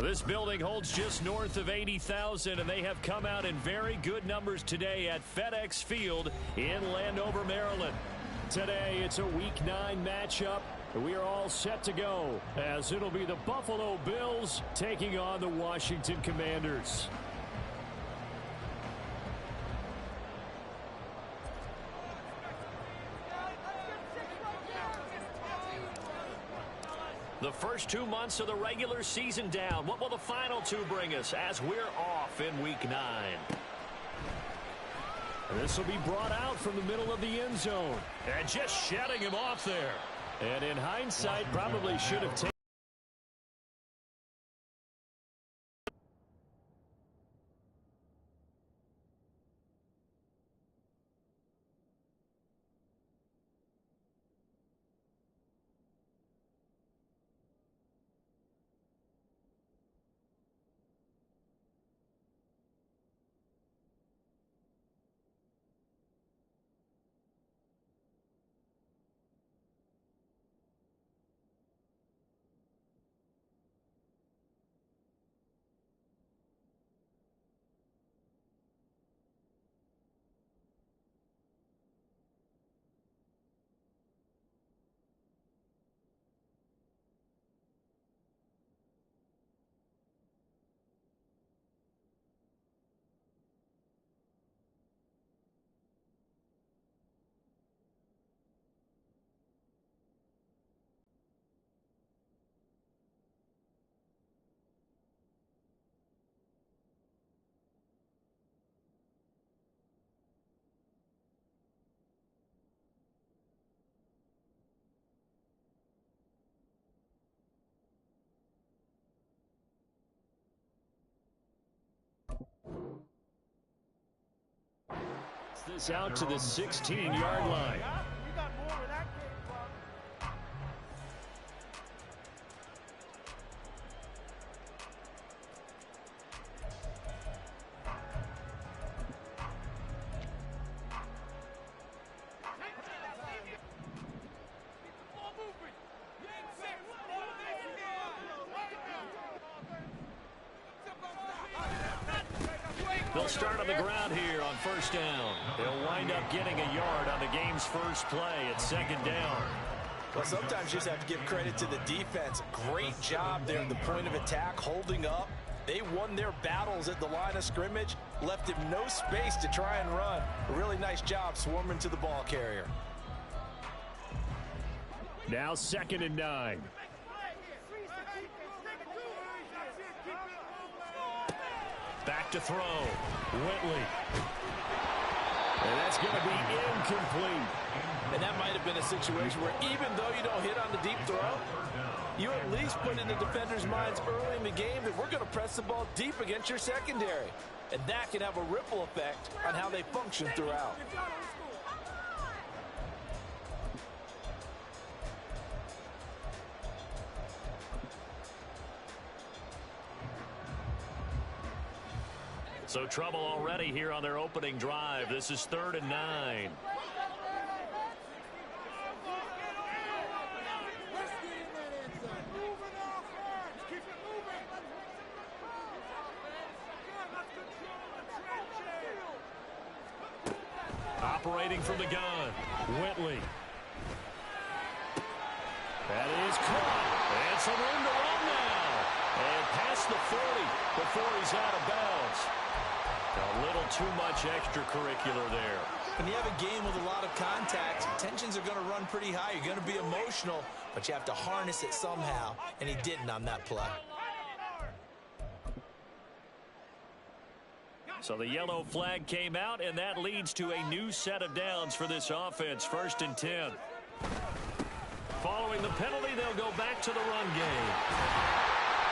This building holds just north of 80,000, and they have come out in very good numbers today at FedEx Field in Landover, Maryland. Today, it's a Week 9 matchup. We are all set to go, as it'll be the Buffalo Bills taking on the Washington Commanders. The first 2 months of the regular season down. What will the final two bring us as we're off in Week 9? This will be brought out from the middle of the end zone. And just shutting him off there. And in hindsight, probably should have taken. This out to the 16-yard line. They'll start on the ground here on first down. They'll wind up getting a yard on the game's first play at second down. Well, sometimes you just have to give credit to the defense. Great job there at the point of attack, holding up. They won their battles at the line of scrimmage, left him no space to try and run. A really nice job swarming to the ball carrier. Now 2nd and 9. Back to throw. Whitley. And that's going to be incomplete. And that might have been a situation where even though you don't hit on the deep throw, you at least put in the defender's minds early in the game that we're going to press the ball deep against your secondary. And that can have a ripple effect on how they function throughout. So trouble already here on their opening drive. This is 3rd and 9. Operating from the gun, Whitley. That is caught. And some room to run now. And past the 40 before he's out of bounds. A little too much extracurricular there. When you have a game with a lot of contact, tensions are going to run pretty high. You're going to be emotional, but you have to harness it somehow, and he didn't on that play. So the yellow flag came out, and that leads to a new set of downs for this offense. 1st and 10. Following the penalty, they'll go back to the run game.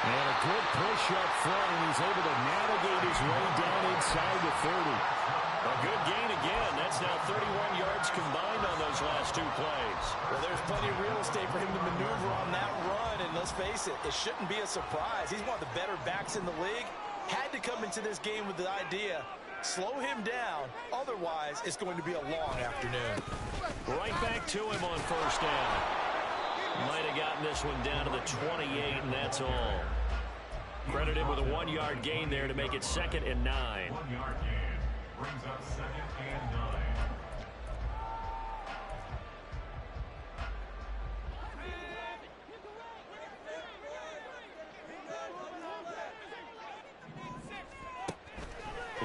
And a good push up front, and he's able to navigate his way down inside the 30. A good gain again. That's now 31 yards combined on those last 2 plays. Well, there's plenty of real estate for him to maneuver on that run, and let's face it, it shouldn't be a surprise. He's one of the better backs in the league. Had to come into this game with the idea, slow him down, otherwise it's going to be a long afternoon. Right back to him on first down. Might have gotten this one down to the 28, and that's all. Credit him with a 1-yard gain there to make it 2nd and 9. 1-yard gain brings up 2nd and 9.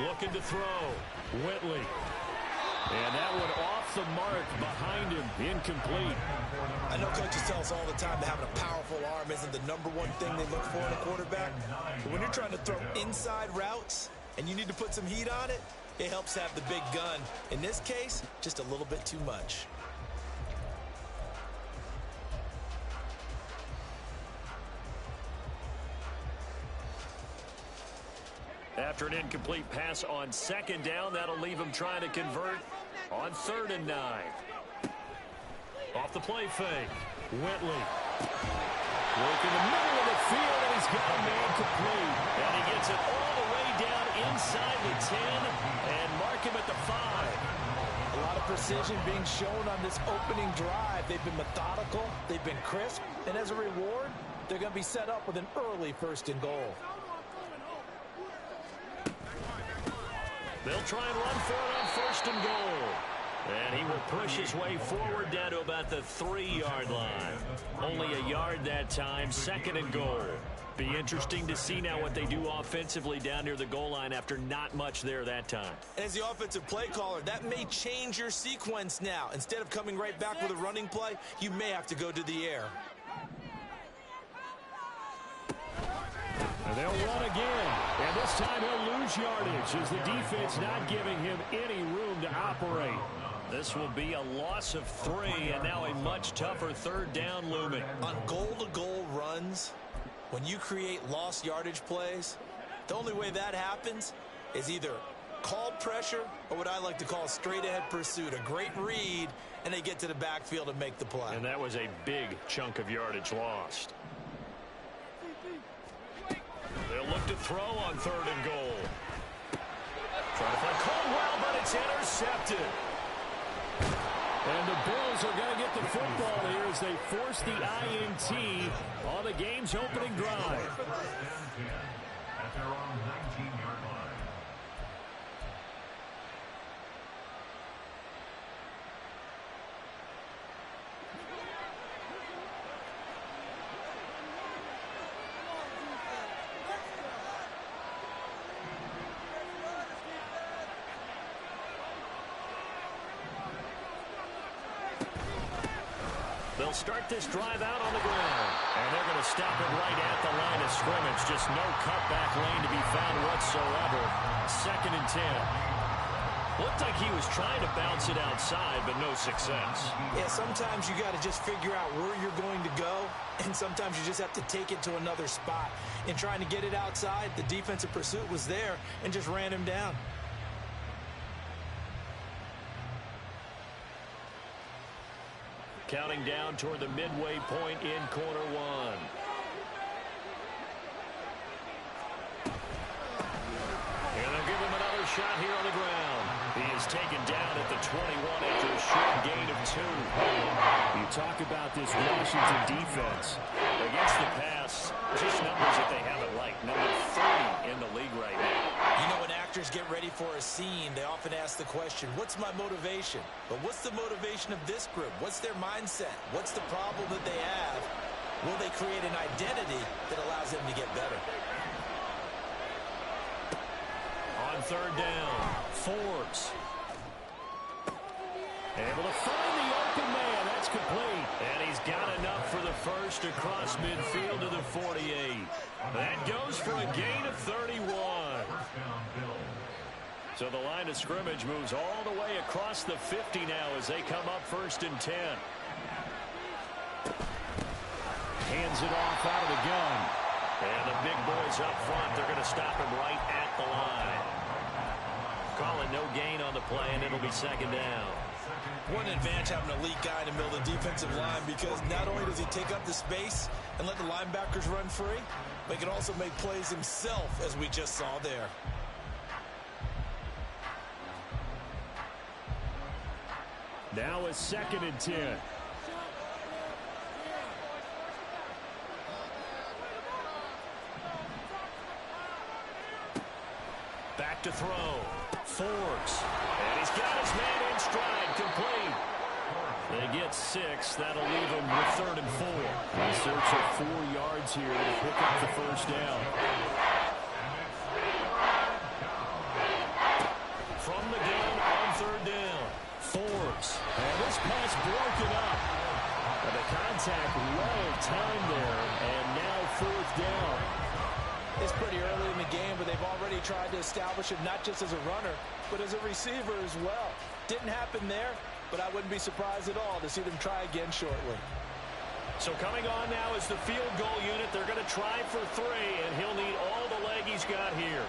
Looking to throw. Whitley. And that one off the mark behind him. Incomplete. I know coaches tell us all the time that having a powerful arm isn't the #1 thing they look for in a quarterback. But when you're trying to throw inside routes and you need to put some heat on it, it helps have the big gun. In this case, just a little bit too much. After an incomplete pass on 2nd down, that'll leave him trying to convert on 3rd and 9. Off the play fake. Whitley. Work in the middle of the field, and he's got a man complete. And he gets it all the way down inside the 10 and mark him at the 5. A lot of precision being shown on this opening drive. They've been methodical, they've been crisp, and as a reward, they're going to be set up with an early 1st and goal. They'll try and run for it on 1st and goal. And he will push his way forward down to about the 3-yard line. Only a yard that time, 2nd and goal. Be interesting to see now what they do offensively down near the goal line after not much there that time. As the offensive play caller, that may change your sequence now. Instead of coming right back with a running play, you may have to go to the air. And they'll run again. And this time he'll lose yardage as the defense not giving him any room to operate. This will be a loss of 3, and now a much tougher 3rd down looming. On goal-to-goal runs, when you create lost yardage plays, the only way that happens is either called pressure or what I like to call straight-ahead pursuit. A great read, and they get to the backfield and make the play. And that was a big chunk of yardage lost. They'll look to throw on 3rd and goal. Trying to play Caldwell, but it's intercepted. And the Bills are going to get the football here as they force the INT on the game's opening drive. At their own 19-yard line. They'll start this drive out on the ground. And they're going to stop it right at the line of scrimmage. Just no cutback lane to be found whatsoever. 2nd and 10. Looked like he was trying to bounce it outside, but no success. Yeah, sometimes you got to just figure out where you're going to go, and sometimes you just have to take it to another spot. In trying to get it outside, the defensive pursuit was there and just ran him down. Counting down toward the midway point in quarter 1. And they'll give him another shot here on the ground. He is taken down at the 21 after a short gain of 2. You talk about this Washington defense. Against the pass, just numbers that they haven't liked. Number 30 in the league right now. You know, when actors get ready for a scene, they often ask the question, what's my motivation? But what's the motivation of this group? What's their mindset? What's the problem that they have? Will they create an identity that allows them to get better? On 3rd down, Forbes. Able to find the open man. That's complete. And he's got enough for the first across midfield to the 48. That goes for a gain of 31. So the line of scrimmage moves all the way across the 50 now as they come up 1st and 10. Hands it off out of the gun. And the big boys up front, they're going to stop him right at the line. Calling no gain on the play, and it'll be 2nd down. One advantage having an elite guy in the middle of the defensive line, because not only does he take up the space and let the linebackers run free, but he can also make plays himself, as we just saw there. Now a 2nd and 10. to throw. Forbes. And he's got his man in stride. Complete. They get 6. That'll leave them with 3rd and 4. They search for 4 yards here to pick up the first down. From the gun on 3rd down. Forbes. And this pass broken up. And the contact well timed there. And now 4th down. It's pretty early in the game, but they've already tried to establish it not just as a runner, but as a receiver as well. Didn't happen there, but I wouldn't be surprised at all to see them try again shortly. So coming on now is the field goal unit. They're going to try for 3, and he'll need all the leg he's got here.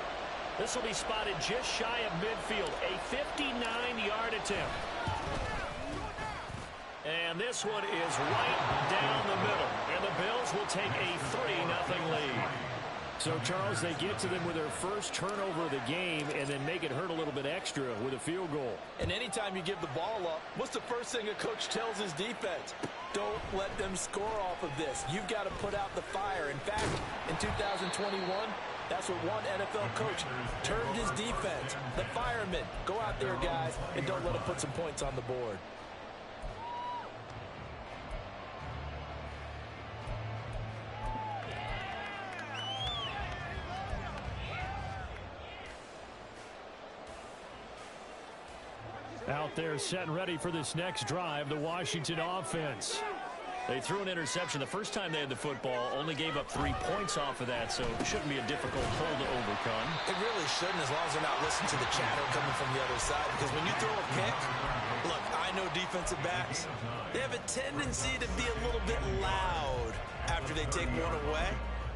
This will be spotted just shy of midfield, a 59-yard attempt. And this one is right down the middle, and the Bills will take a 3-0 lead. So, Charles, they get to them with their first turnover of the game and then make it hurt a little bit extra with a field goal. And anytime you give the ball up, what's the first thing a coach tells his defense? Don't let them score off of this. You've got to put out the fire. In fact, in 2021, that's what one NFL coach termed his defense. The firemen. Go out there, guys, and don't let them put some points on the board. Out there set and ready for this next drive, the Washington offense. They threw an interception the first time they had the football, only gave up 3 points off of that, so it shouldn't be a difficult hole to overcome. It really shouldn't, as long as they're not listening to the chatter coming from the other side, because when you throw a pick, look, I know defensive backs, they have a tendency to be a little bit loud after they take one away,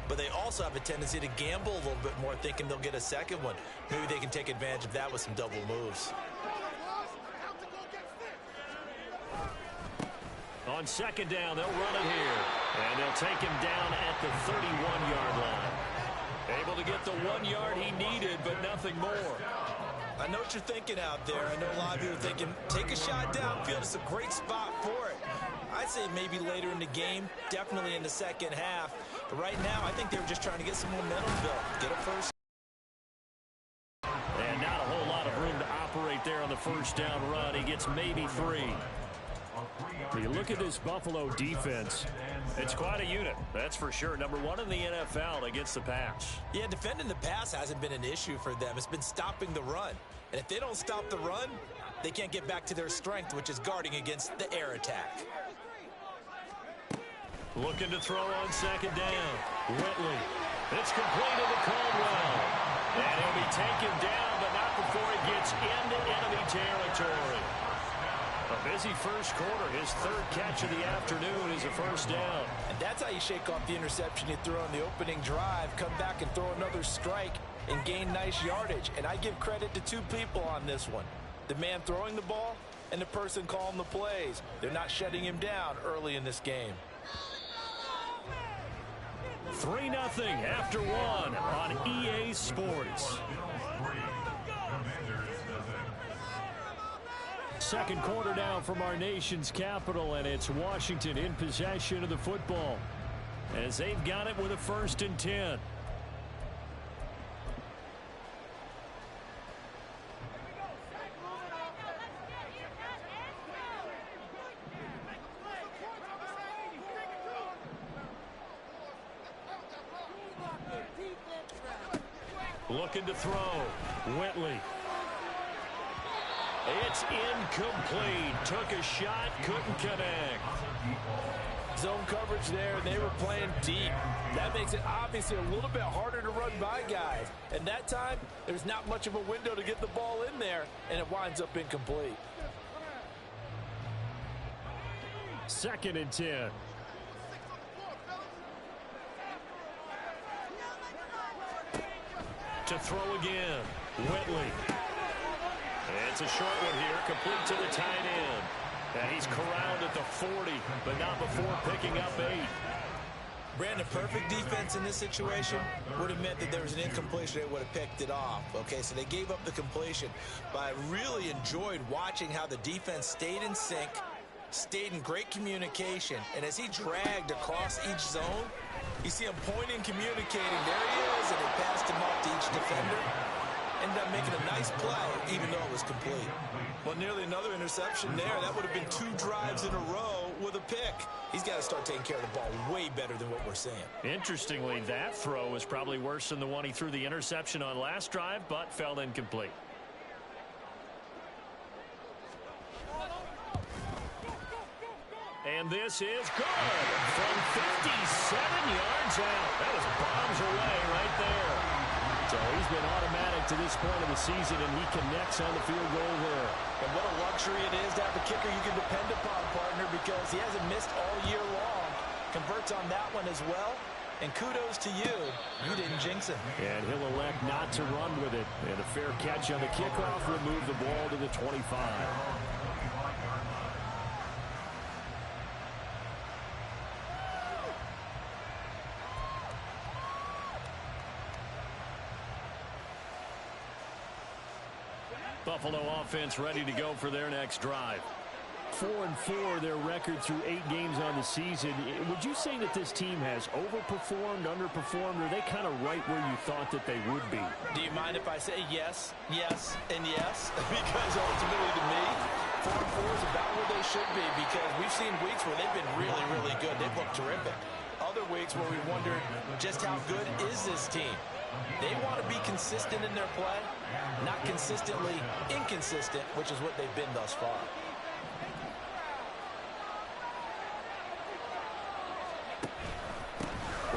but they also have a tendency to gamble a little bit more, thinking they'll get a second one. Maybe they can take advantage of that with some double moves. On 2nd down, they'll run it here. And they'll take him down at the 31-yard line. Able to get the 1 yard he needed, but nothing more. I know what you're thinking out there. I know a lot of you are thinking, take a shot downfield. It's a great spot for it. I'd say maybe later in the game, definitely in the second half. But right now, I think they were just trying to get some momentum built. Get a first. And not a whole lot of room to operate there on the first down run. He gets maybe 3. You look at this Buffalo defense, it's quite a unit, that's for sure. Number 1 in the NFL against the pass. Yeah, defending the pass hasn't been an issue for them. It's been stopping the run. And if they don't stop the run, they can't get back to their strength, which is guarding against the air attack. Looking to throw on 2nd down. Whitley. It's completed to Caldwell. And he'll be taken down, but not before he gets into enemy territory. A busy first quarter. His 3rd catch of the afternoon is a first down. And that's how you shake off the interception you threw on the opening drive, come back and throw another strike and gain nice yardage. And I give credit to 2 people on this one. The man throwing the ball and the person calling the plays. They're not shutting him down early in this game. 3-0 after 1 on EA Sports. 2nd quarter now from our nation's capital, and it's Washington in possession of the football as they've got it with a 1st and 10. Looking to throw. Whitley. It's incomplete. Took a shot, couldn't connect. Zone coverage there, and they were playing deep. That makes it obviously a little bit harder to run by guys. And that time, there's not much of a window to get the ball in there, and it winds up incomplete. 2nd and 10. To throw again. Whitley. It's a short one here, complete to the tight end. And he's corralled at the 40, but not before picking up 8. Brandon, perfect defense in this situation would have meant that there was an incompletion. They would have picked it off. Okay, so they gave up the completion. But I really enjoyed watching how the defense stayed in sync, stayed in great communication. And as he dragged across each zone, you see him pointing, communicating. There he is, and he passed him off to each defender. Ended up making a nice play, even though it was complete. Well, nearly another interception there. That would have been 2 drives in a row with a pick. He's got to start taking care of the ball way better than what we're seeing. Interestingly, that throw was probably worse than the one he threw the interception on last drive, but fell incomplete. And this is good from 57 yards out. That was bombs away right there. So he's been automatic to this point of the season, and he connects on the field goal there. And what a luxury it is to have a kicker you can depend upon, partner, because he hasn't missed all year long. Converts on that one as well. And kudos to you. You didn't jinx him. And he'll elect not to run with it. And a fair catch on the kickoff will move the ball to the 25. Buffalo offense ready to go for their next drive. 4-4 their record through 8 games on the season. Would you say that this team has overperformed, underperformed, or are they kind of right where you thought that they would be? Do you mind if I say yes, yes, and yes? Because ultimately to me, 4-4 is about where they should be, because we've seen weeks where they've been really, really good. They've looked terrific. Other weeks where we wondered just how good is this team. They want to be consistent in their play, not consistently inconsistent, which is what they've been thus far.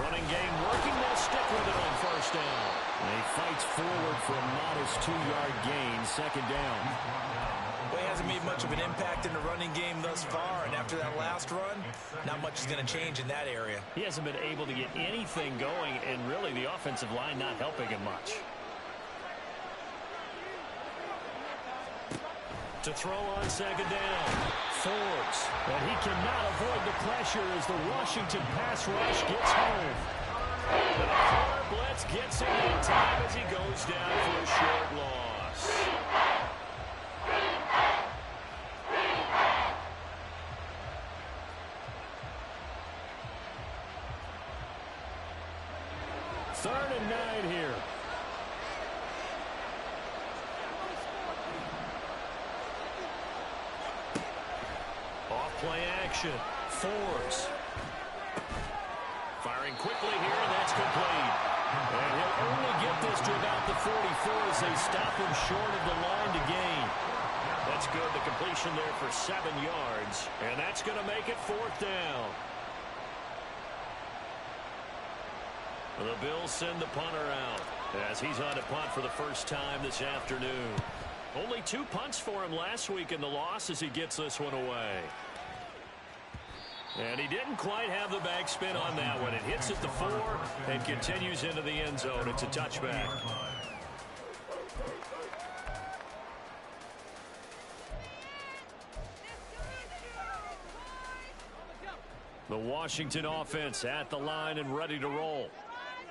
Running game working. They'll stick with it on first down. And he fights forward for a modest 2-yard gain, second down. Well, he hasn't made much of an impact in the running game thus far, and after that last run, not much is going to change in that area. He hasn't been able to get anything going, and really the offensive line not helping him much. To throw on second down, Forbes, and he cannot avoid the pressure as the Washington pass rush gets home. The corner blitz gets him in time as he goes down for a short loss. Third and 9 here. Off-play action. Forbes. Firing quickly here, and that's complete. And he'll only get this to about the 44 as they stop him short of the line to gain. That's good. The completion there for 7 yards. And that's going to make it 4th down. The Bills send the punter out as he's on to punt for the first time this afternoon. Only 2 punts for him last week in the loss as he gets this one away. And he didn't quite have the backspin on that one. It hits at the 4 and continues into the end zone. It's a touchback. The Washington offense at the line and ready to roll.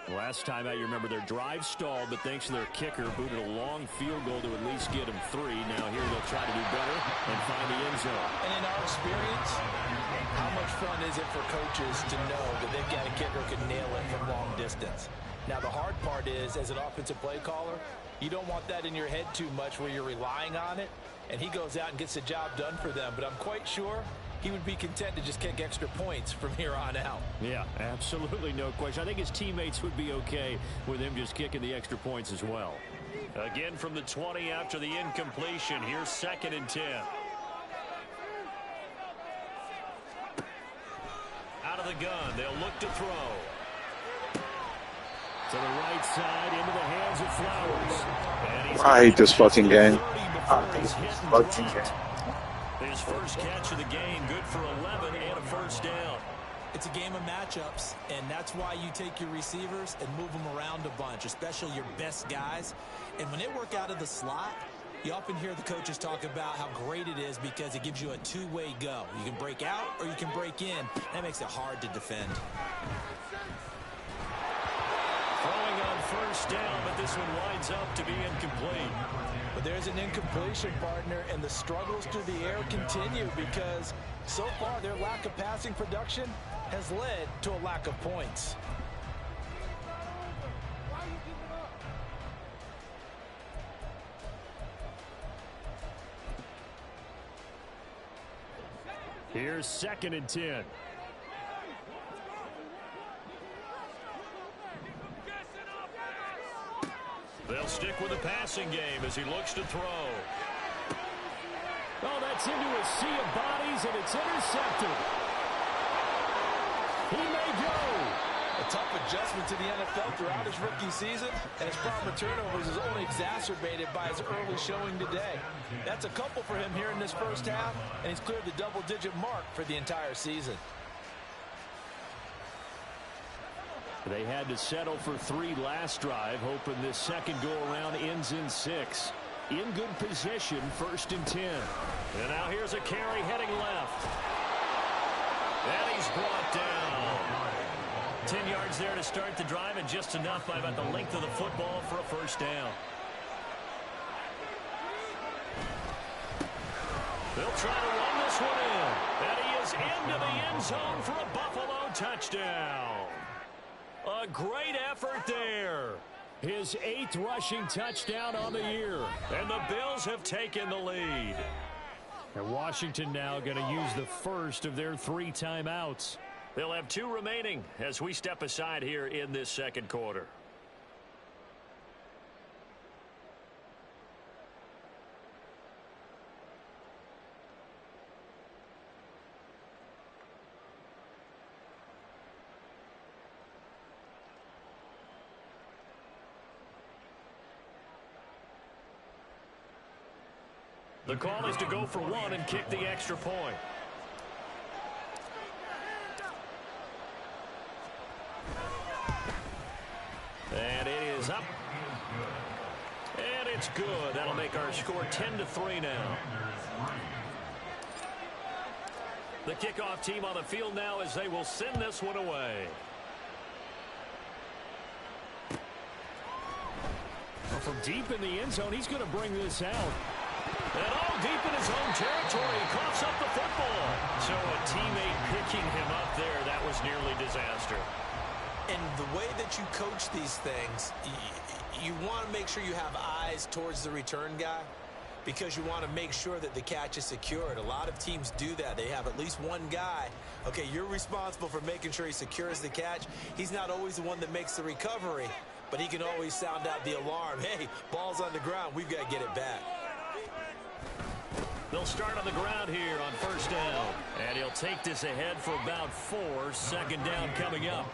Last time out, you remember their drive stalled, but thanks to their kicker, booted a long field goal to at least get them 3. Now here they'll try to do better and find the end zone. And in our experience, how much fun is it for coaches to know that they've got a kicker who can nail it from long distance? Now, the hard part is, as an offensive play caller, you don't want that in your head too much where you're relying on it, and he goes out and gets the job done for them. But I'm quite sure he would be content to just kick extra points from here on out. Yeah, absolutely no question. I think his teammates would be okay with him just kicking the extra points as well. Again from the 20 after the incompletion. Here's 2nd and 10. Out of the gun, they'll look to throw. To the right side, into the hands of Flowers. I hate this fucking game. His first catch of the game, good for 11 and a first down. It's a game of matchups, and that's why you take your receivers and move them around a bunch, especially your best guys. And when they work out of the slot, you often hear the coaches talk about how great it is because it gives you a two-way go. You can break out or you can break in. That makes it hard to defend. Throwing on first down, but this one winds up to be incomplete. But there's an incompletion, partner, and the struggles through the air continue because so far their lack of passing production has led to a lack of points. Here's 2nd and 10. They'll stick with the passing game as he looks to throw. Oh, that's into a sea of bodies, and it's intercepted. He may go. A tough adjustment to the NFL throughout his rookie season, and his problem with turnovers is only exacerbated by his early showing today. That's a couple for him here in this first half, and he's cleared the double-digit mark for the entire season. They had to settle for 3 last drive, hoping this second go-around ends in 6. In good position, 1st and 10. And now here's a carry heading left. And he's brought down. 10 yards there to start the drive, and just enough by about the length of the football for a first down. They'll try to run this one in. And he is into the end zone for a Buffalo touchdown. A great effort there. His 8th rushing touchdown on the year. And the Bills have taken the lead. And Washington now going to use the first of their 3 timeouts. They'll have 2 remaining as we step aside here in this second quarter. The call is to go for 1 and kick the extra point. And it is up. And it's good. That'll make our score 10-3 now. The kickoff team on the field now as they will send this one away. Well, from deep in the end zone, he's going to bring this out. And all deep in his own territory, he coughs up the football. So a teammate picking him up there, that was nearly disaster. And the way that you coach these things, you want to make sure you have eyes towards the return guy because you want to make sure that the catch is secured. A lot of teams do that. They have at least one guy. Okay, you're responsible for making sure he secures the catch. He's not always the one that makes the recovery, but he can always sound out the alarm. Hey, ball's on the ground. We've got to get it back. They'll start on the ground here on first down. And he'll take this ahead for about 4. Second down coming up.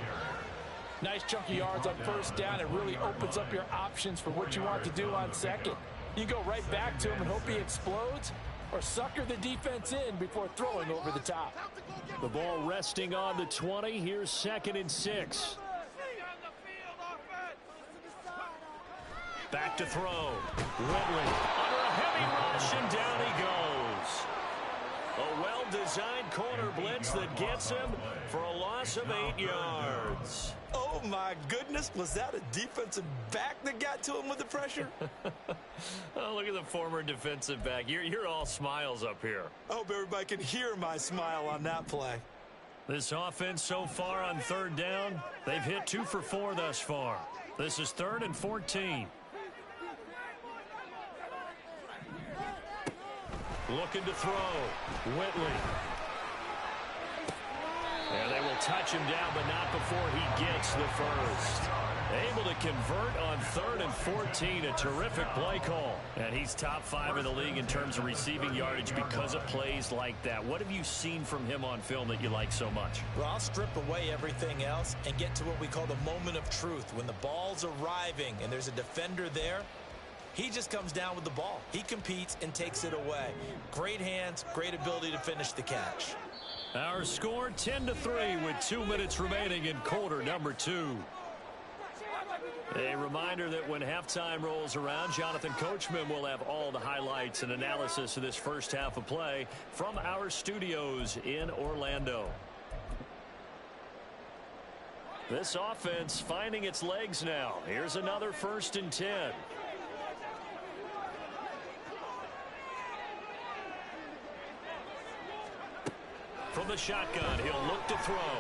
Nice chunky yards on first down. It really opens up your options for what you want to do on second. You go right back to him and hope he explodes, or sucker the defense in before throwing over the top. The ball resting on the 20. Here's 2nd and 6. Back to throw. Whitley under a heavy rush, and down he goes. A well-designed corner blitz that gets him for a loss of 8 yards. Oh, my goodness. Was that a defensive back that got to him with the pressure? Oh, look at the former defensive back. You're all smiles up here. I hope everybody can hear my smile on that play. This offense so far on 3rd down, they've hit 2 for 4 thus far. This is 3rd and 14. Looking to throw. Whitley. And they will touch him down, but not before he gets the first. Able to convert on 3rd and 14. A terrific play call. And he's top 5 in the league in terms of receiving yardage because of plays like that. What have you seen from him on film that you like so much? Well, I'll strip away everything else and get to what we call the moment of truth. When the ball's arriving and there's a defender there, he just comes down with the ball. He competes and takes it away. Great hands, great ability to finish the catch. Our score 10-3 with 2 minutes remaining in quarter number 2. A reminder that when halftime rolls around, Jonathan Coachman will have all the highlights and analysis of this first half of play from our studios in Orlando. This offense finding its legs now. Here's another 1st and 10. From the shotgun, he'll look to throw.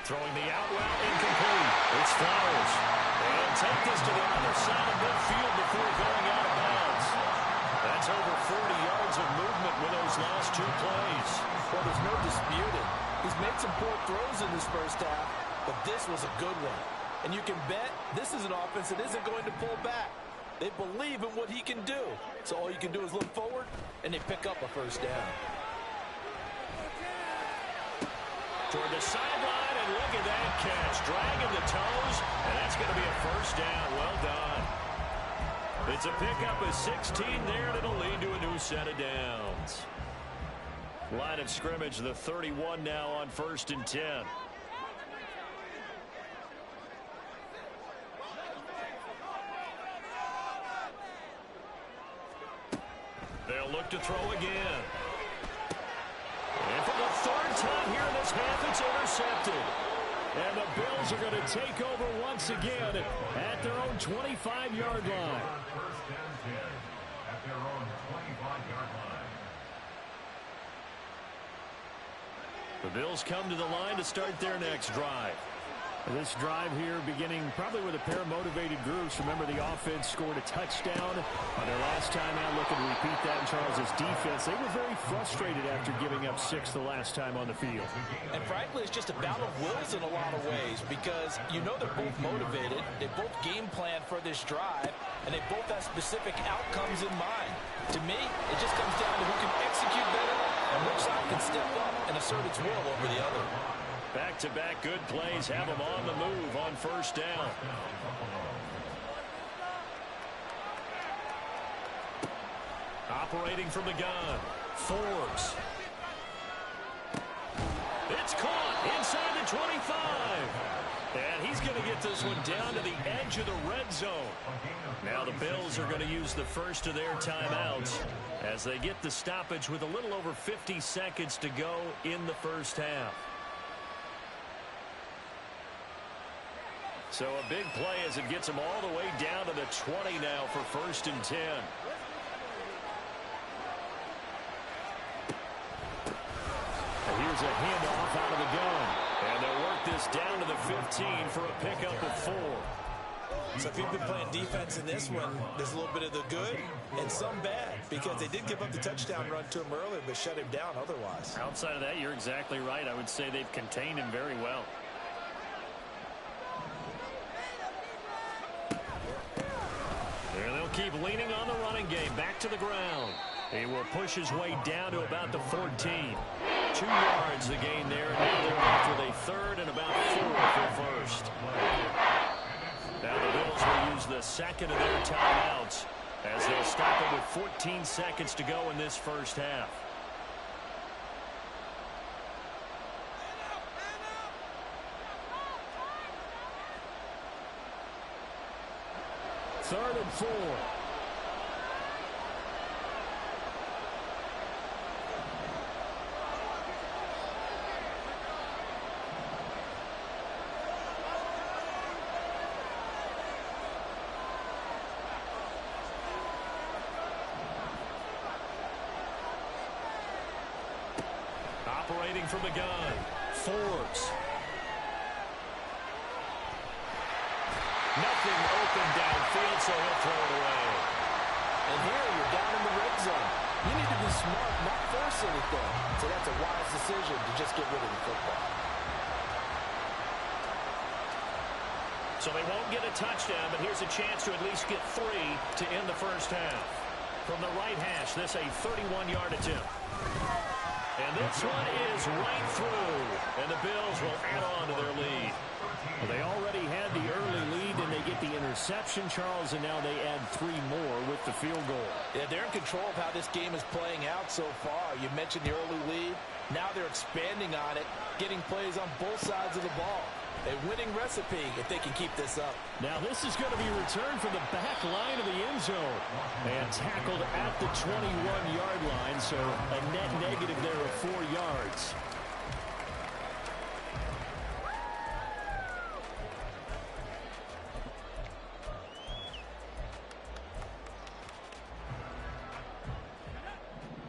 Throwing the out route, incomplete. It's Flowers. And he'll take this to the other side of midfield before going out of bounds. That's over 40 yards of movement with those last 2 plays. Well, there's no disputing. He's made some poor throws in this first half, but this was a good one. And you can bet this is an offense that isn't going to pull back. They believe in what he can do. So all you can do is look forward, and they pick up a first down. Toward the sideline, and look at that catch. Dragging the toes, and that's going to be a first down. Well done. It's a pickup of 16 there, and it'll lead to a new set of downs. Line of scrimmage, the 31 now on 1st and 10. They'll look to throw again. And for the 3rd time here in this half, it's intercepted. And the Bills are going to take over once again at their own 25-yard line. First and 10 at their own 25-yard line. The Bills come to the line to start their next drive. This drive here beginning probably with a pair of motivated groups. Remember, the offense scored a touchdown on their last time out. Looking to repeat that in Charles' defense. They were very frustrated after giving up 6 the last time on the field. And frankly, it's just a battle of wills in a lot of ways because you know they're both motivated. They both game plan for this drive, and they both have specific outcomes in mind. To me, it just comes down to who can execute better and which side can step up and assert its will over the other. Back-to-back good plays have them on the move on 1st down. Operating from the gun, Forbes. It's caught inside the 25. And he's going to get this one down to the edge of the red zone. Now the Bills are going to use the first of their timeouts as they get the stoppage with a little over 50 seconds to go in the first half. So a big play as it gets them all the way down to the 20 now for 1st and 10. And here's a handoff out of the gun. And they'll work this down to the 15 for a pickup of 4. So if you've been playing defense in this one, there's a little bit of the good and some bad because they did give up the touchdown run to him earlier but shut him down otherwise. Outside of that, you're exactly right. I would say they've contained him very well. And they'll keep leaning on the running game. Back to the ground. He will push his way down to about the 14. 2 yards the gain there. And now they're off with a 3rd and about 4 for 1st. Now the Bills will use the second of their timeouts as they'll stop it with 14 seconds to go in this first half. Third and 4. Operating from the gun, Forbes. Nothing open downfield, so he'll throw it away. And here you're down in the red zone. You need to be smart, not force anything. So that's a wise decision to just get rid of the football. So they won't get a touchdown, but here's a chance to at least get 3 to end the first half. From the right hash, this a 31-yard attempt. And this one is right through. And the Bills will add on to their lead. Well, they already had the early lead, and they get the interception, Charles, and now they add 3 more with the field goal. Yeah, they're in control of how this game is playing out so far. You mentioned the early lead. Now they're expanding on it, getting plays on both sides of the ball. A winning recipe if they can keep this up. Now this is going to be returned from the back line of the end zone. And tackled at the 21-yard line, so a net negative there of 4 yards.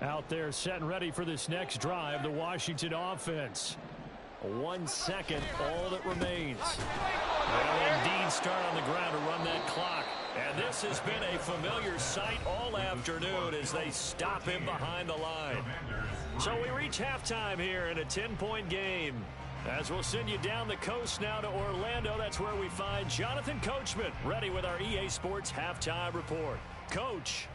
Out there set and ready for this next drive, the Washington offense. 1 second, all that remains. They'll indeed start on the ground to run that clock. And this has been a familiar sight all afternoon as they stop him behind the line. So we reach halftime here in a 10-point game. As we'll send you down the coast now to Orlando, that's where we find Jonathan Coachman ready with our EA Sports Halftime Report. Coach.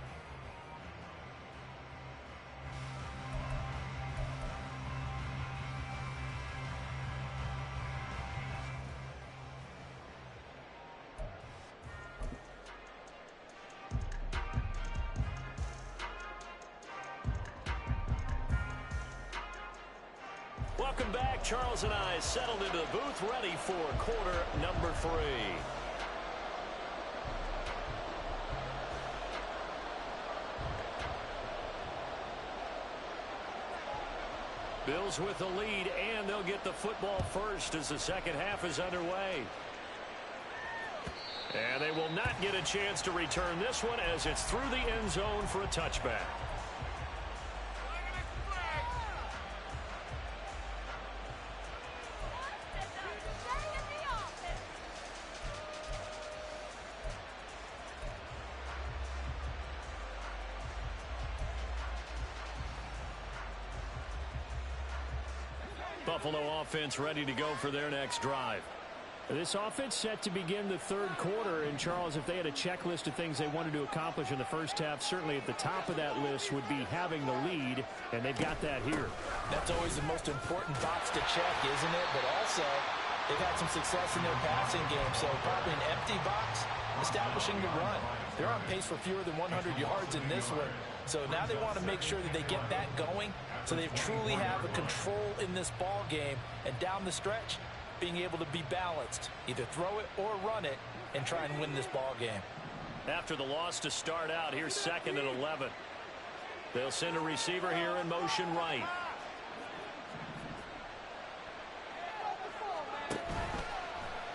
Welcome back. Charles and I settled into the booth, ready for quarter number 3. Bills with the lead, and they'll get the football first as the second half is underway. And they will not get a chance to return this one as it's through the end zone for a touchback. Buffalo offense ready to go for their next drive. This offense set to begin the third quarter. And, Charles, if they had a checklist of things they wanted to accomplish in the first half, certainly at the top of that list would be having the lead, and they've got that here. That's always the most important box to check, isn't it? But also, they've had some success in their passing game, so probably an empty box, establishing the run. They're on pace for fewer than 100 yards in this one. So now they want to make sure that they get that going so they truly have a control in this ball game. And down the stretch, being able to be balanced, either throw it or run it, and try and win this ball game. After the loss to start out, here's 2nd and 11. They'll send a receiver here in motion right.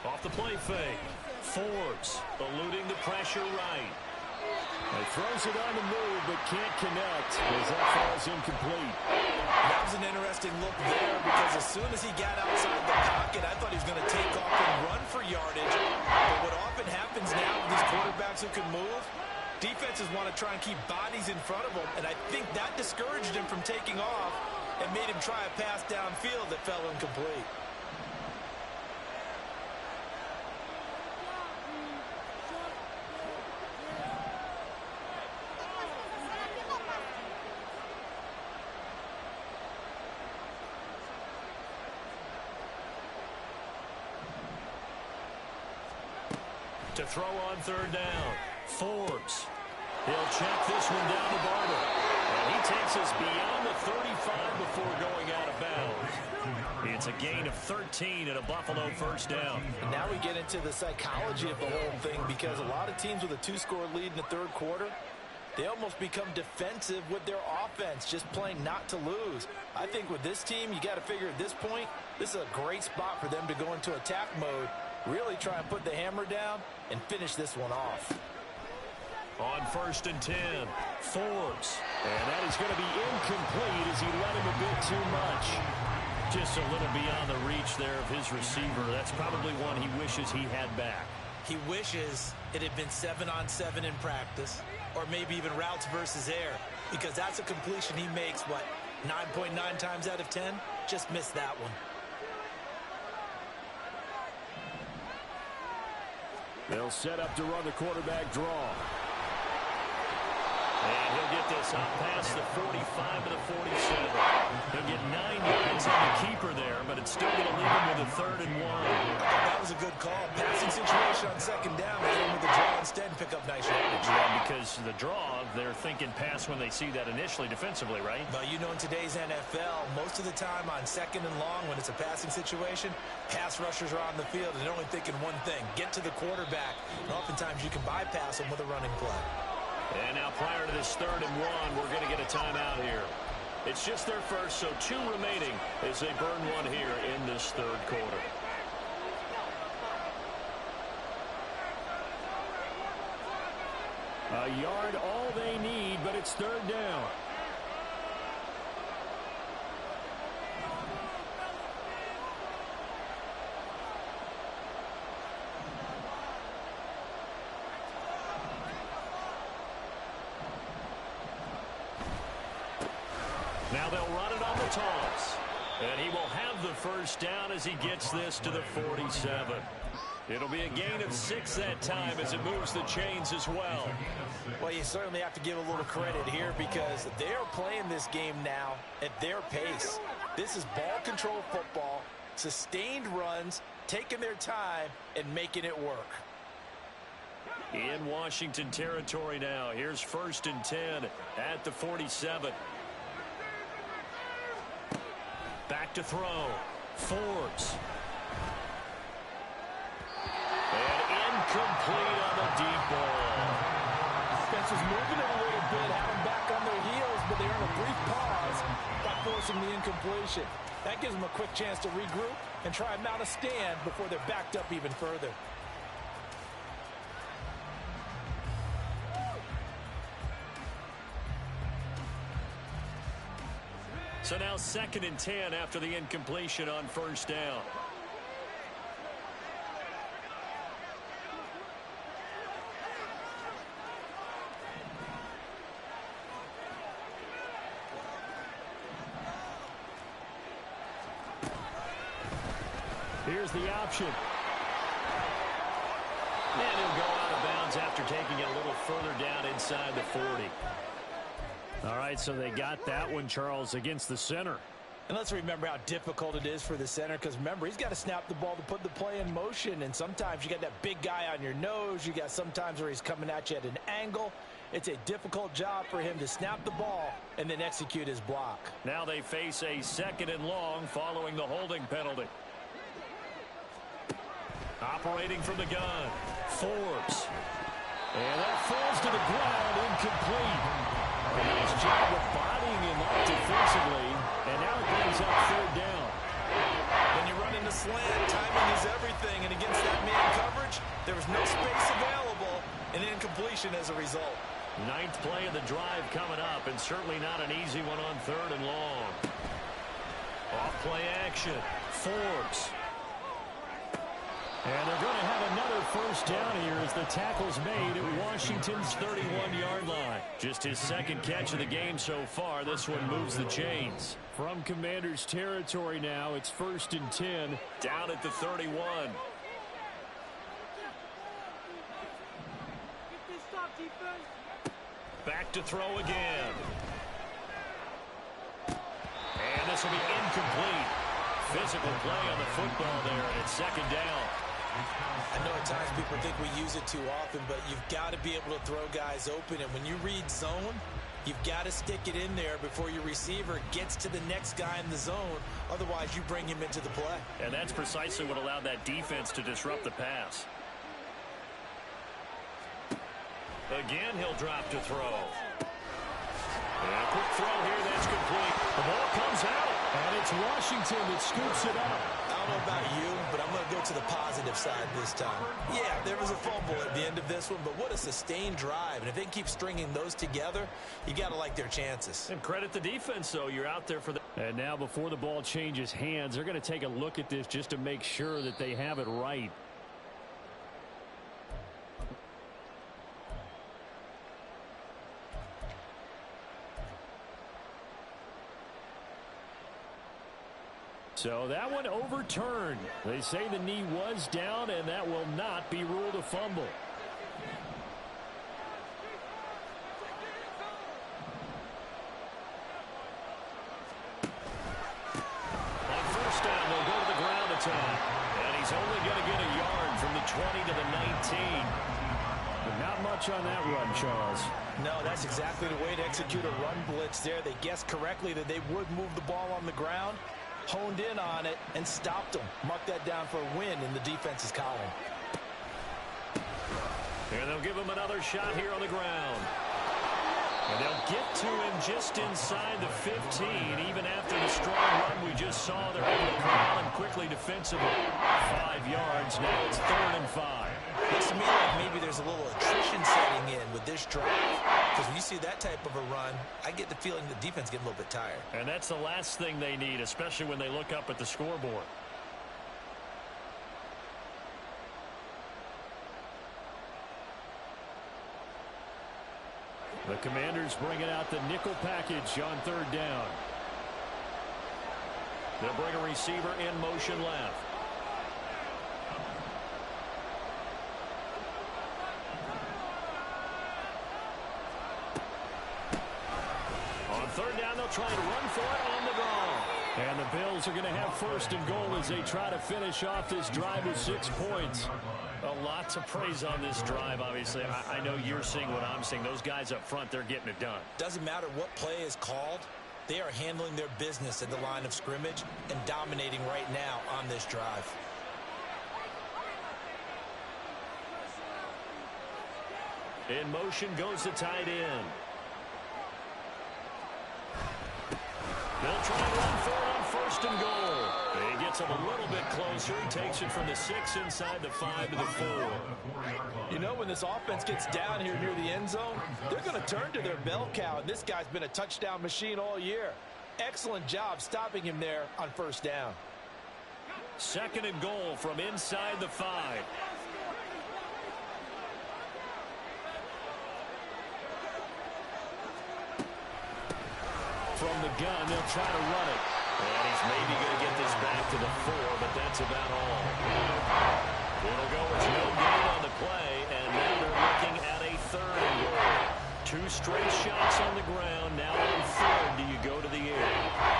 Off the play fake. Forbes eluding the pressure right. He throws it on the move but can't connect as that falls incomplete. That was an interesting look there because as soon as he got outside the pocket, I thought he was going to take off and run for yardage. But what often happens now with these quarterbacks who can move, defenses want to try and keep bodies in front of them, and I think that discouraged him from taking off and made him try a pass downfield that fell incomplete. To throw on third down. Forbes. He'll check this one down to Barber. And he takes us beyond the 35 before going out of bounds. It's a gain of 13 and a Buffalo first down. And now we get into the psychology of the whole thing because a lot of teams with a 2-score lead in the third quarter, they almost become defensive with their offense, just playing not to lose. I think with this team, you got to figure at this point, this is a great spot for them to go into attack mode, really try and put the hammer down and finish this one off. On 1st and 10, Forbes. And that is going to be incomplete as he let him a bit too much. Just a little beyond the reach there of his receiver. That's probably one he wishes he had back. He wishes it had been 7-on-7 in practice, or maybe even routes versus air, because that's a completion he makes, what, 9.9 times out of 10? Just missed that one. They'll set up to run the quarterback draw. And he'll get this up past the 45 to the 47. He'll get 9 yards on the keeper there, but it's still going to leave him with a 3rd and 1. That was a good call. Passing situation on 2nd down. They hit him with the draw instead and pick up nice yardage. Yeah, because the draw, they're thinking pass when they see that initially defensively, right? But you know, in today's NFL, most of the time on 2nd and long, when it's a passing situation, pass rushers are on the field and they're only thinking one thing, get to the quarterback. And oftentimes you can bypass them with a running play. And now prior to this 3rd and 1, we're going to get a timeout here. It's just their first, so 2 remaining as they burn one here in this 3rd quarter. A yard all they need, but it's 3rd down. Now they'll run it on the toss. And he will have the first down as he gets this to the 47. It'll be a gain of 6 that time as it moves the chains as well. Well, you certainly have to give a little credit here because they're playing this game now at their pace. This is ball control football, sustained runs, taking their time and making it work. In Washington territory now. Here's 1st and 10 at the 47. Back to throw. Forbes. And incomplete on the deep ball. Defense was moving it a little bit, had them back on their heels, but they earned a brief pause by forcing the incompletion. That gives them a quick chance to regroup and try and mount a stand before they're backed up even further. So now 2nd and 10 after the incompletion on 1st down. Here's the option. And he'll go out of bounds after taking it a little further down inside the 40. All right, so they got that one, Charles, against the center. And let's remember how difficult it is for the center because, remember, he's got to snap the ball to put the play in motion. And sometimes you got that big guy on your nose. You got sometimes where he's coming at you at an angle. It's a difficult job for him to snap the ball and then execute his block. Now they face a 2nd and long following the holding penalty. Operating from the gun. Forbes. And that falls to the ground, incomplete. A nice job of bodying him up defensively. And now it brings up 3rd down. When you run into slant, timing is everything. And against that man coverage, there was no space available. And incompletion as a result. 9th play of the drive coming up. And certainly not an easy one on 3rd and long. Off play action. Forbes. And they're going to have another 1st down here as the tackle's made at Washington's 31-yard line. Just his 2nd catch of the game so far. This one moves the chains. From Commanders territory now, it's 1st and 10 down at the 31. Back to throw again. And this will be incomplete. Physical play on the football there, and it's 2nd down. I know at times people think we use it too often, but you've got to be able to throw guys open. And when you read zone, you've got to stick it in there before your receiver gets to the next guy in the zone. Otherwise, you bring him into the play. And that's precisely what allowed that defense to disrupt the pass. Again, he'll drop to throw. And a quick throw here, that's complete. The ball comes out, and it's Washington that scoops it up. I don't know about you, but I'm going to go to the positive side this time. Yeah, there was a fumble at the end of this one, but what a sustained drive. And if they can keep stringing those together, you got to like their chances. And credit the defense, though. You're out there for the... And now before the ball changes hands, they're going to take a look at this just to make sure that they have it right. So that one overturned. They say the knee was down, and that will not be ruled a fumble. On 1st down, they'll go to the ground attack. And he's only going to get a yard from the 20 to the 19. But not much on that run, Charles. No, that's exactly the way to execute a run blitz there. They guessed correctly that they would move the ball on the ground, honed in on it, and stopped them. Mark that down for a win in the defense's column. And they'll give him another shot here on the ground. And they'll get to him just inside the 15. Even after the strong run we just saw, they're able to corral him quickly defensively. 5 yards. Now it's 3rd and 5. Looks to me like maybe there's a little attrition setting in with this drive. Because when you see that type of a run, I get the feeling the defense getting a little bit tired. And that's the last thing they need, especially when they look up at the scoreboard. The Commanders bringing out the nickel package on 3rd down. They'll bring a receiver in motion left. On third down, they'll try and run for it on the draw. And the Bills are going to have first and goal as they try to finish off this drive with 6 points. A lot to praise on this drive, obviously. I know you're seeing what I'm seeing. Those guys up front, they're getting it done. Doesn't matter what play is called. They are handling their business at the line of scrimmage and dominating right now on this drive. In motion goes the tight end. They'll try and run for it on first and goal. He gets it a little bit closer. He takes it from the 6 inside the 5 to the 4. You know, when this offense gets down here near the end zone, they're going to turn to their bell cow, and this guy's been a touchdown machine all year. Excellent job stopping him there on first down. Second and goal from inside the 5. From the gun, they'll try to run it. And he's maybe going to get this back to the 4, but that's about all. It'll go with no gain on the play, and now they're looking at a third and goal. 2 straight shots on the ground. Now on third, do you go to the air?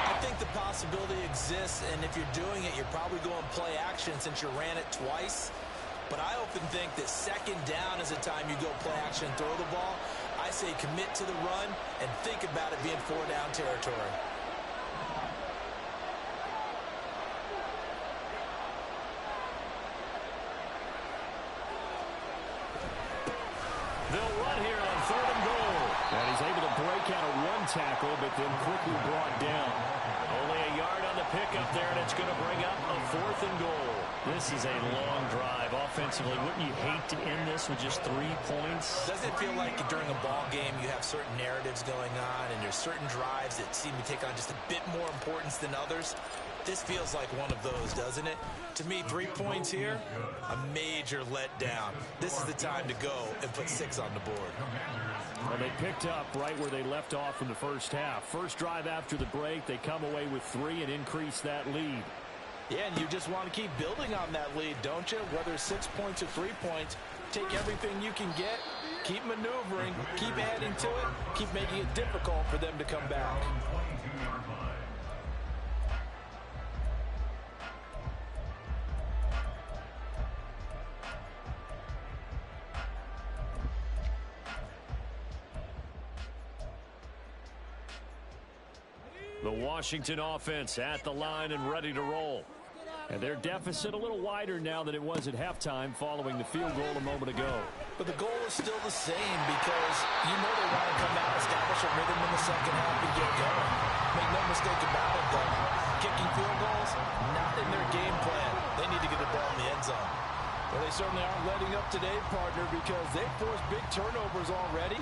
I think the possibility exists, and if you're doing it, you're probably going play action since you ran it twice. But I often think that second down is the time you go play action and throw the ball. I say commit to the run and think about it being 4-down territory. They'll run here on third and goal. And he's able to break out of 1 tackle, but then quickly brought down. Only a yard on the pickup there, and it's going to bring up a 4th and goal. This is a long drive offensively. Wouldn't you hate to end this with just 3 points? Doesn't it feel like during a ball game you have certain narratives going on and there's certain drives that seem to take on just a bit more importance than others? This feels like one of those, doesn't it? To me, 3 points here, a major letdown. This is the time to go and put 6 on the board. Well, they picked up right where they left off in the first half. First drive after the break, they come away with 3 and increase that lead. Yeah, and you just want to keep building on that lead, don't you? Whether it's 6 points or 3 points, take everything you can get, keep maneuvering, keep adding to it, keep making it difficult for them to come back. The Washington offense at the line and ready to roll. And their deficit a little wider now than it was at halftime following the field goal a moment ago. But the goal is still the same because you know they want to come out, establish a rhythm in the second half and get going. Make no mistake about it, though. Kicking field goals, not in their game plan. They need to get the ball in the end zone. Well, they certainly aren't letting up today, partner, because they've forced big turnovers already.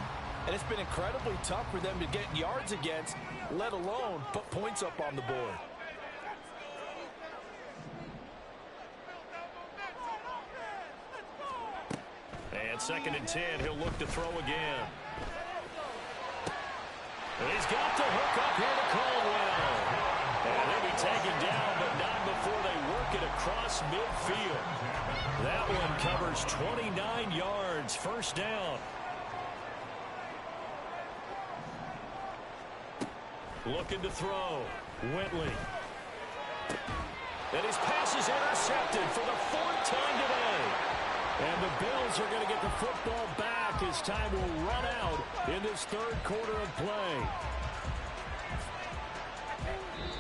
And it's been incredibly tough for them to get yards against, let alone put points up on the board. And 2nd and 10, he'll look to throw again. And he's got the hook up here to Caldwell. And they'll be taken down, but not before they work it across midfield. That one covers 29 yards, first down. Looking to throw. Whitley. And his pass is intercepted for the 4th time today. And the Bills are going to get the football back as time will run out in this 3rd quarter of play.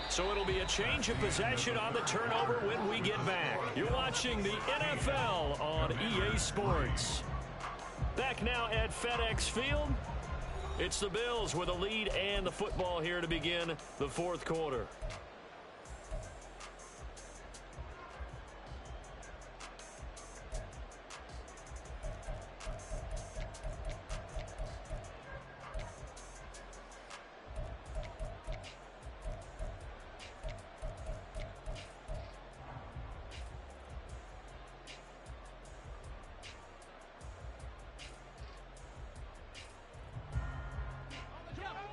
So it'll be a change of possession on the turnover when we get back. You're watching the NFL on EA Sports. Back now at FedEx Field. It's the Bills with a lead and the football here to begin the 4th quarter.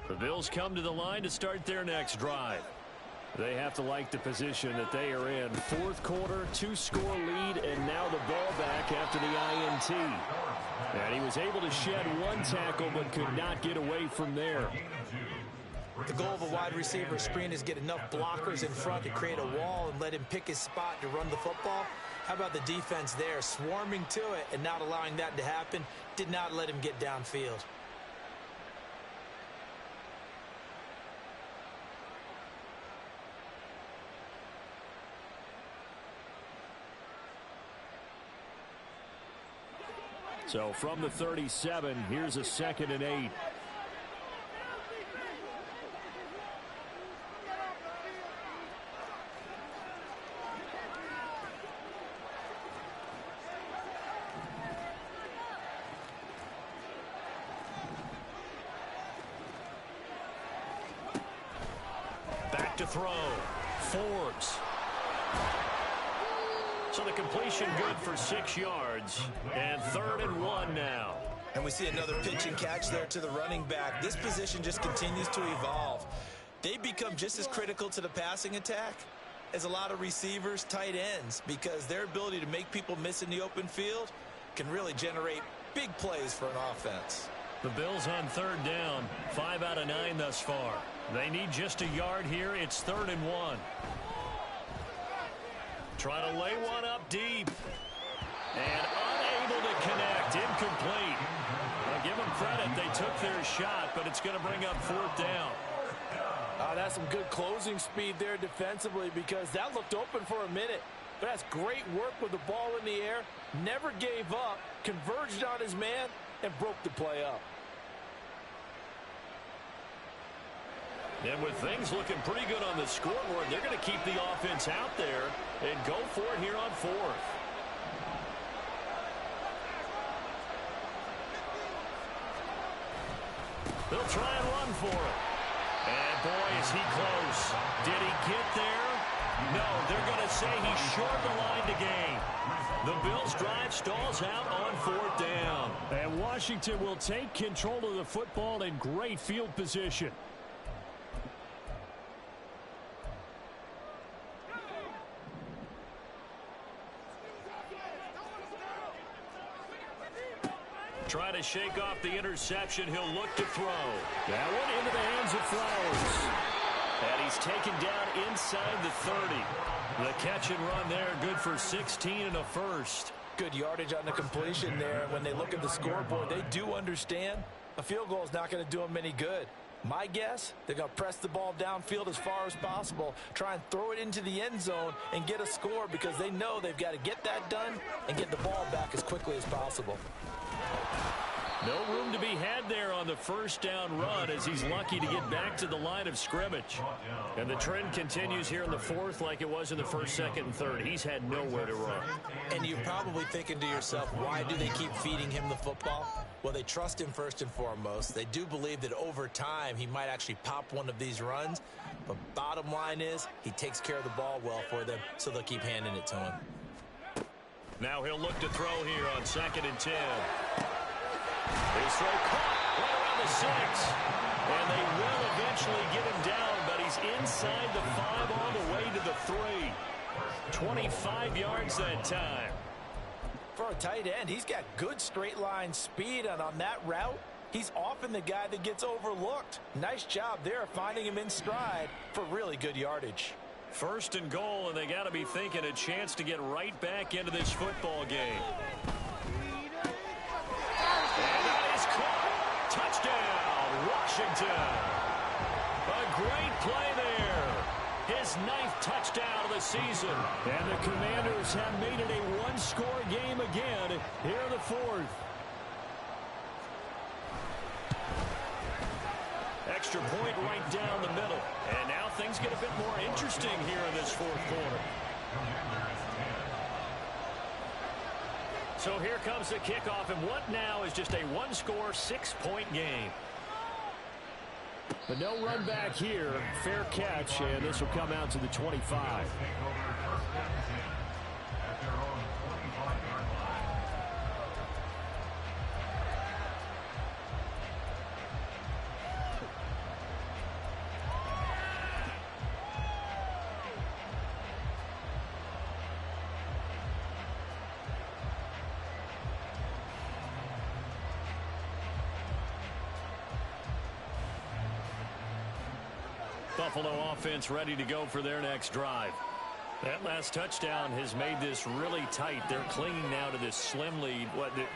The Bills come to the line to start their next drive. They have to like the position that they are in. Fourth quarter, 2-score lead, and now the ball back after the INT. And he was able to shed one tackle but could not get away from there. The goal of a wide receiver screen is get enough blockers in front to create a wall and let him pick his spot to run the football. How about the defense there, swarming to it and not allowing that to happen? Did not let him get downfield. So from the 37, here's a 2nd and 8. Back to throw. Forbes. So the completion good for 6 yards. And 3rd and 1 now. And we see another pitch and catch there to the running back. This position just continues to evolve. They become just as critical to the passing attack as a lot of receivers, tight ends, because their ability to make people miss in the open field can really generate big plays for an offense. The Bills on 3rd down. 5 out of 9 thus far. They need just a yard here. It's 3rd and 1. Trying to lay one up deep. And unable to connect. Incomplete. I'll give them credit. They took their shot, but it's going to bring up 4th down. That's some good closing speed there defensively, because that looked open for a minute. But that's great work with the ball in the air. Never gave up. Converged on his man and broke the play up. And with things looking pretty good on the scoreboard, they're going to keep the offense out there and go for it here on 4th. They'll try and run for it. And boy, is he close. Did he get there? No, they're going to say he's short the line to gain. The Bills' drive stalls out on 4th down. And Washington will take control of the football in great field position. Try to shake off the interception. He'll look to throw. That one into the hands of Flowers. And he's taken down inside the 30. The catch and run there, good for 16 and a first. Good yardage on the completion there. When they look at the scoreboard, they do understand a field goal is not going to do them any good. My guess, they're going to press the ball downfield as far as possible, try and throw it into the end zone and get a score, because they know they've got to get that done and get the ball back as quickly as possible. No room to be had there on the 1st down run, as he's lucky to get back to the line of scrimmage. And the trend continues here in the 4th like it was in the 1st, 2nd, and 3rd. He's had nowhere to run. And you're probably thinking to yourself, why do they keep feeding him the football? Well, they trust him first and foremost. They do believe that over time he might actually pop one of these runs. But bottom line is, he takes care of the ball well for them, so they'll keep handing it to him. Now he'll look to throw here on 2nd and 10. His throw caught right around the 6. And they will eventually get him down, but he's inside the 5 all the way to the 3. 25 yards that time. For a tight end, he's got good straight line speed, and on that route, he's often the guy that gets overlooked. Nice job there finding him in stride for really good yardage. 1st and goal, and they got to be thinking a chance to get right back into this football game. And that is caught. Touchdown, Washington. A great play there. His 9th touchdown of the season. And the Commanders have made it a one-score game again here in the 4th. Extra point right down the middle. And now things get a bit more interesting here in this 4th quarter. So here comes the kickoff, and what now is just a one-score, 6-point game. But no run back here. Fair catch, and this will come out to the 25. Buffalo offense ready to go for their next drive. That last touchdown has made this really tight. They're clinging now to this slim lead.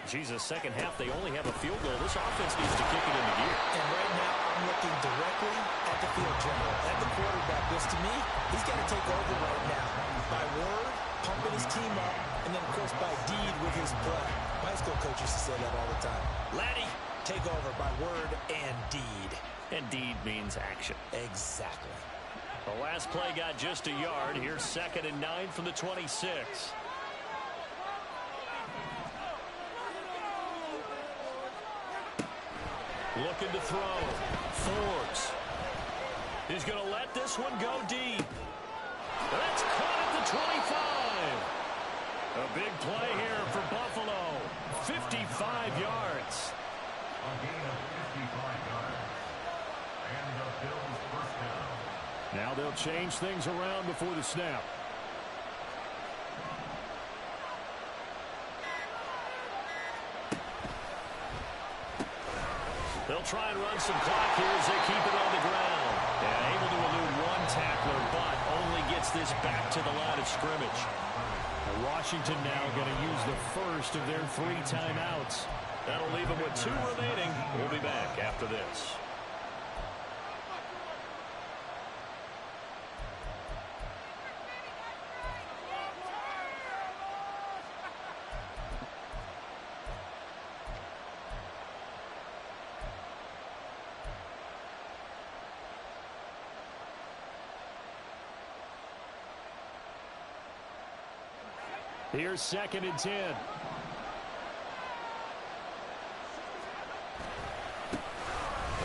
Second half, they only have a field goal. This offense needs to kick it into gear. And right now, I'm looking directly at the field general, at the quarterback. Because to me, he's got to take over right now. By word, pumping his team up, and then, of course, by deed with his play. My high school coach used to say that all the time. Laddie, take over by word and deed. And deed means action. Exactly. The last play got just a yard. Here's 2nd and 9 from the 26. Looking to throw. Forbes. He's going to let this one go deep. That's caught at the 25. A big play here for Buffalo. 55 yards. A gain of 55 yards. And the Bills first down. Now they'll change things around before the snap. They'll try and run some clock here as they keep it on the ground. And able to elude one tackler, but only gets this back to the line of scrimmage. And Washington now going to use the first of their 3 timeouts. That'll leave them with 2 remaining. We'll be back after this. Here's 2nd and 10.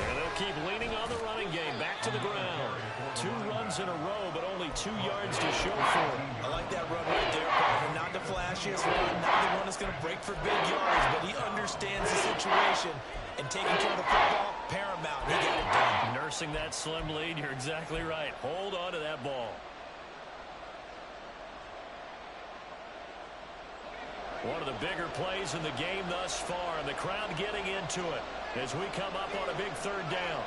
And they'll keep leaning on the running game. Back to the ground. 2 runs in a row, but only 2 yards to show for it. I like that run right there, partner. Not the flashiest run, not the one that's going to break for big yards, but he understands the situation. And taking care of the football, paramount. He got it done. Nursing that slim lead, you're exactly right. Hold on to that ball. One of the bigger plays in the game thus far, and the crowd getting into it as we come up on a big 3rd down.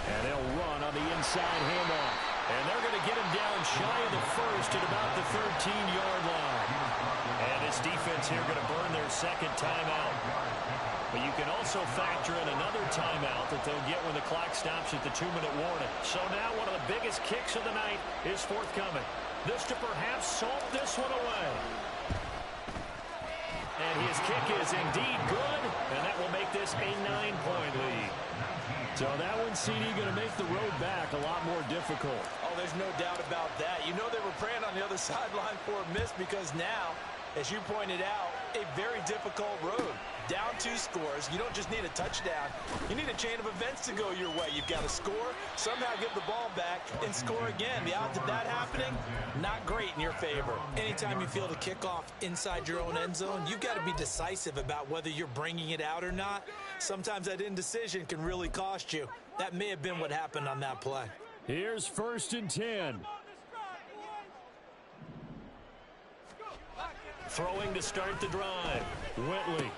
And they'll run on the inside handoff. And they're going to get him down shy of the first at about the 13-yard line. And this defense here going to burn their 2nd timeout. But you can also factor in another timeout that they'll get when the clock stops at the 2-minute warning. So now one of the biggest kicks of the night is forthcoming. This to perhaps salt this one away. And his kick is indeed good, and that will make this a 9-point lead. So that one, CD, going to make the road back a lot more difficult. Oh, there's no doubt about that. You know they were praying on the other sideline for a miss because now, as you pointed out, a very difficult road. Down 2 scores. You don't just need a touchdown. You need a chain of events to go your way. You've got to score, somehow get the ball back, and score again. The odds of that happening, not great in your favor. Anytime you feel the kickoff inside your own end zone, you've got to be decisive about whether you're bringing it out or not. Sometimes that indecision can really cost you. That may have been what happened on that play. Here's 1st and 10. Throwing to start the drive. Whitley.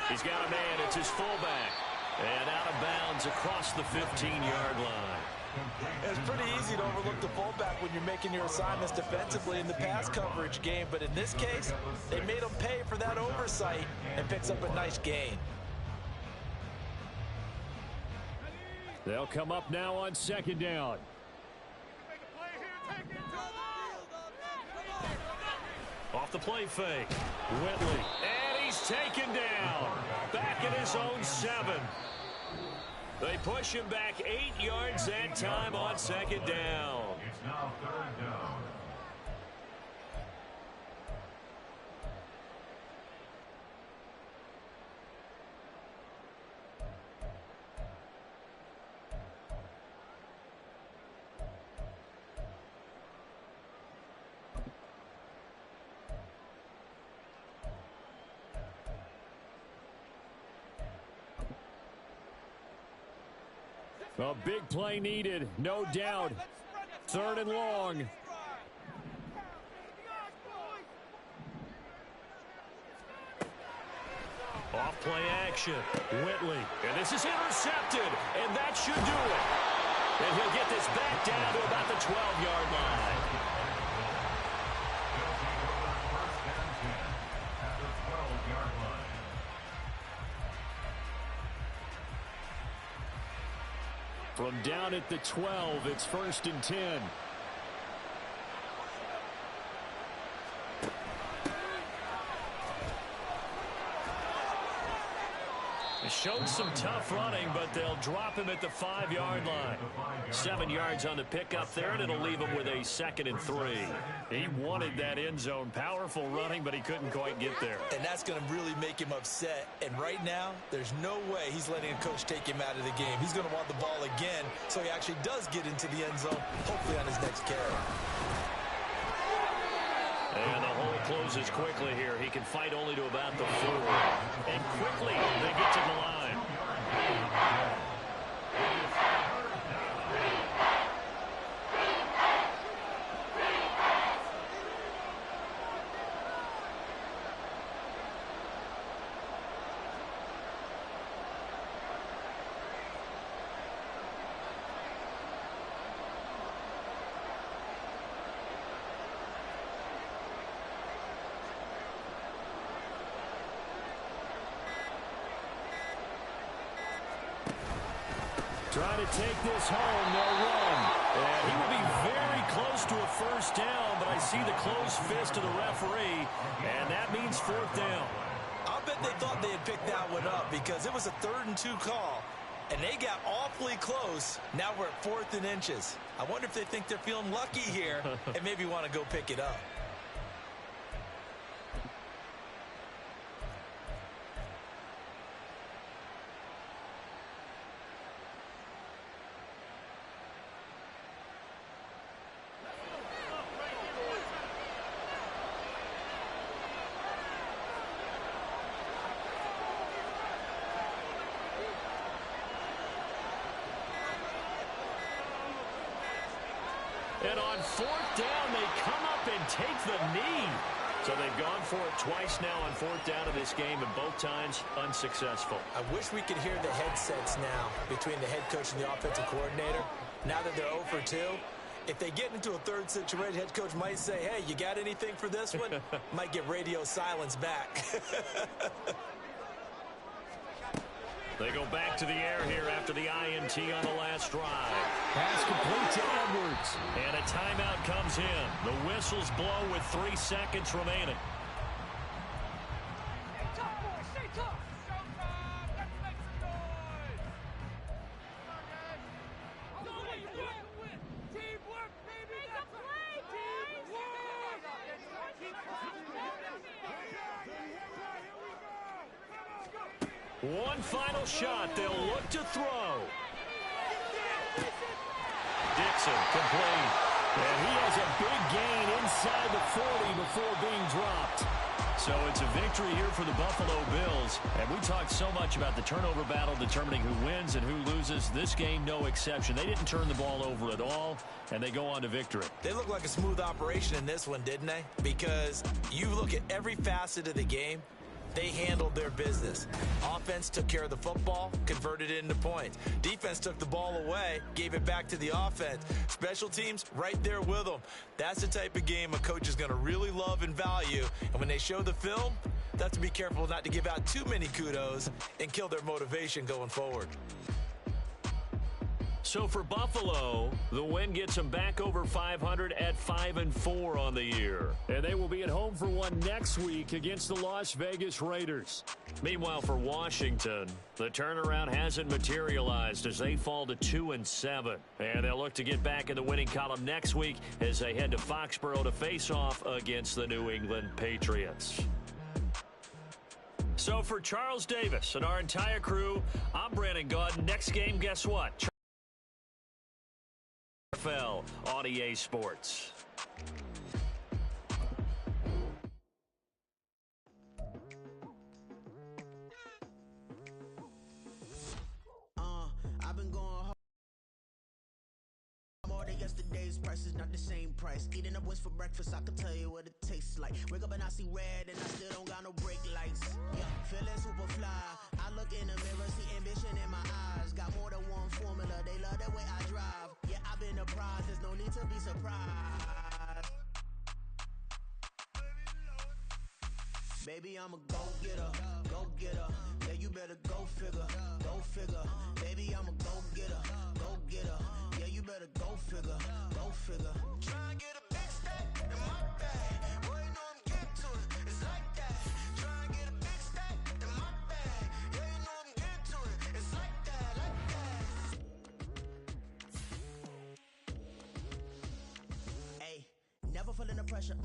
He's got a man. It's his fullback. And out of bounds across the 15-yard line. It's pretty easy to overlook the fullback when you're making your assignments defensively in the pass coverage game. But in this case, they made him pay for that oversight and picks up a nice gain. They'll come up now on 2nd down. Off the play fake. Whitley. And he's taken down. Back at his own 7. They push him back 8 yards that time on 2nd down. It's now 3rd down. A big play needed, no doubt. 3rd and long. Play action. Whitley. And this is intercepted. And that should do it. And he'll get this back down to about the 12-yard line. From down at the 12, it's 1st and 10. Showed some tough running, but they'll drop him at the 5-yard line. 7 yards on the pickup there, and it'll leave him with a 2nd and 3. He wanted that end zone. Powerful running, but he couldn't quite get there. And that's going to really make him upset. And right now, there's no way he's letting a coach take him out of the game. He's going to want the ball again, so he actually does get into the end zone, hopefully on his next carry. And the hole closes quickly here. He can fight only to about the 4. And quickly, they get to the line. Trying to take this home, they'll run. And he will be very close to a 1st down, but I see the closed fist of the referee, and that means 4th down. I'll bet they thought they had picked that one up because it was a 3rd and 2 call, and they got awfully close. Now we're at 4th and inches. I wonder if they think they're feeling lucky here and maybe want to go pick it up. And on 4th down, they come up and take the knee. So they've gone for it twice now on 4th down in this game, and both times unsuccessful. I wish we could hear the headsets now between the head coach and the offensive coordinator. Now that they're 0 for 2, if they get into a 3rd situation, head coach might say, hey, you got anything for this one? Might get radio silence back. They go back to the air here after the INT on the last drive. Pass complete to Edwards. And a timeout comes in. The whistles blow with 3 seconds remaining. One final shot. They'll look to throw. Dixon complete. And he has a big gain inside the 40 before being dropped. So it's a victory here for the Buffalo Bills. And we talked so much about the turnover battle determining who wins and who loses. This game, no exception. They didn't turn the ball over at all, and they go on to victory. They look like a smooth operation in this one, didn't they? Because you look at every facet of the game, they handled their business. Offense took care of the football, converted it into points. Defense took the ball away, gave it back to the offense. Special teams, right there with them. That's the type of game a coach is going to really love and value. And when they show the film, they have to be careful not to give out too many kudos and kill their motivation going forward. So for Buffalo, the win gets them back over 500 at 5-4 on the year. And they will be at home for one next week against the Las Vegas Raiders. Meanwhile, for Washington, the turnaround hasn't materialized as they fall to 2-7. And they'll look to get back in the winning column next week as they head to Foxborough to face off against the New England Patriots. So for Charles Davis and our entire crew, I'm Brandon Gaudin. Next game, guess what? NFL on EA Sports. I've been going hard more than yesterday. Nowadays, price is not the same price. Eating up wings for breakfast, I can tell you what it tastes like. Wake up and I see red, and I still don't got no brake lights. Yeah, feeling super fly. I look in the mirror, see ambition in my eyes. Got more than one formula, they love the way I drive. Yeah, I've been a prize, there's no need to be surprised. Baby, I'm a go-getter, go-getter. Yeah, you better go figure, go figure. Baby, I'm a go-getter, go-getter. Yeah, you better go figure, go figure. Try and get a big stack in my bag. Boy, you know I'm getting to it, it's like that. Try and get a big stack in my bag. Yeah, you know I'm getting to it, it's like that, like that. Hey, never feeling the pressure,